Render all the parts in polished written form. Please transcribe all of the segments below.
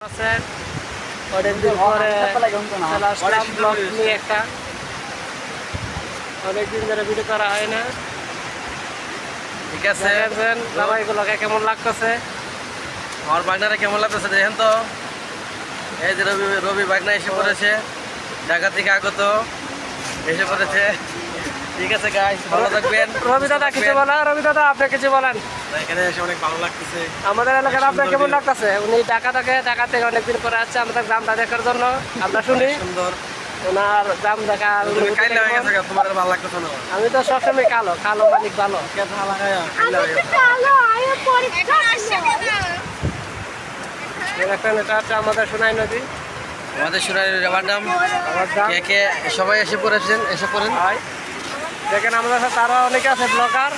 আছেন? অনেকদিন পরে চলে আসলাম ব্লগ নিয়ে একটা। অনেকদিন ধরে ভিডিও করা হয় না। ঠিক আছে, জামাইগুলোকে কেমন লাগতেছে? আমার বাগনারা কেমন লাগতেছে দেখেন তো। এই যে রবি বাগনা এসে পড়েছে, ঢাকা থেকে আগত এসে পড়েছে। ঠিক আছে গাইস, ভালো থাকবেন। রবি দাদা কিছু বলেন, রবি দাদা আপনি কিছু বলেন। এখানে এসে অনেক ভালো লাগতেছে। আমাদের এলাকার আপনার কেমন লাগতেছে? উনি ঢাকা থেকে অনেকদিন পরে আসছে আমাদের গ্রামটা দেখার জন্য। আমরা শুনি সুন্দর। ওনার গ্রাম দেখা। কাইলা হয়ে গেছে, তোমার ভালো লাগতেছে না? আমি তো সবসময় কালো কালো মালিক ভালো। এটা হচ্ছে আমাদের সোনাই নদী। আমাদের সুরাই রাবার ডাম। কে কে সবাই এসে পড়েছেন, এসে পড়েন। দেখেন আমাদের সাথে আরো অনেকে আছে ব্লগার।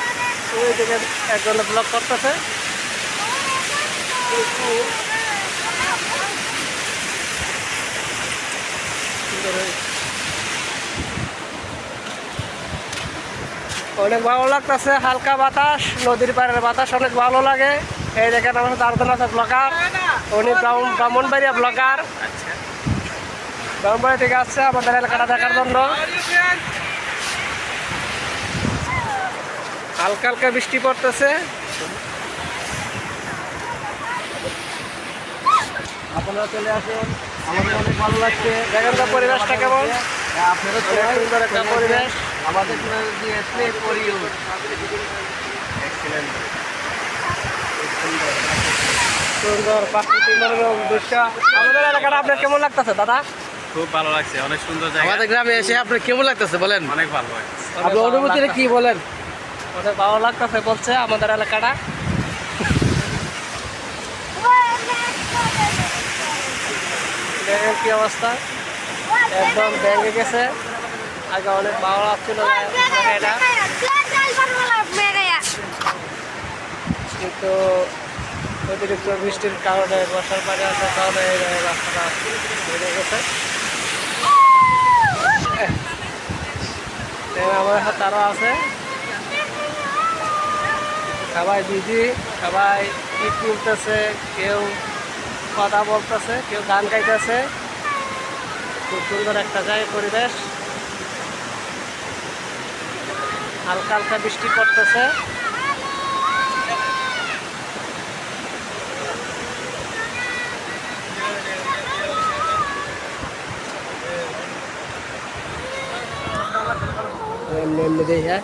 ওই দেখেন একজন ব্লগ করতেছে। অনেক ভালো লাগতেছে, হালকা বাতাস, নদীর পাড়ের বাতাস অনেক ভালো লাগে। এই দেখেন আমার সাথে আরেকজন আছে ব্লগার, উনি ব্রাহ্মণবাড়িয়া ব্লগার। ব্রাহ্মণবাড়ি থেকে আসছে আমাদের এলাকাটা দেখার জন্য। হালকা হালকা বৃষ্টি পড়তেছে। আপনারা চলে আসুন, আমাদের অনেক ভালো লাগছে। দেখেন তো পরিবেশটা কেমন, আপনারা অনেক সুন্দর একটা পরিবেশ। আমাদের সুন্দর প্রাকৃতিক মনোরম দৃশ্য। আমাদের এলাকাটা আপনার কেমন লাগতেছে দাদা? খুব ভালো লাগছে, অনেক সুন্দর জায়গা। আমাদের গ্রামে এসে আপনার কেমন লাগতেছে বলেন? অনেক ভালো লাগছে। আপনার অনুভূতিটা কি বলেন? অনেক ভালো লাগতেছে বলছে আমাদের এলাকাটা। দেখেন কি অবস্থা, একদম ভেঙে গেছে। আগে অনেক ভালো লাগছিল জায়গাটা, কিন্তু অতিরিক্ত বৃষ্টির কারণে, বর্ষার পানি আসার কারণে এই রাস্তাটা ভেঙে গেছে। আমাদের সাথে আরও আছে, সবাই বিজি, সবাই ইট তুলতেছে, কেউ কথা বলতেছে, কেউ গান গাইতেছে। খুব সুন্দর একটা জায়গা, পরিবেশ। হালকা হালকা বৃষ্টি পড়তেছে। এমনি দেখি, হ্যাঁ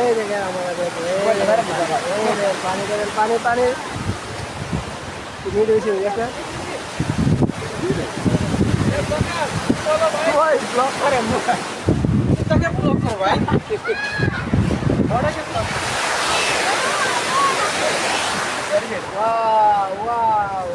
এই দেখে আমাদের পানি দেবেন, পানি পানি বেশি হয়ে গেছে। ব্লক করেন ভাই। Wow, wow.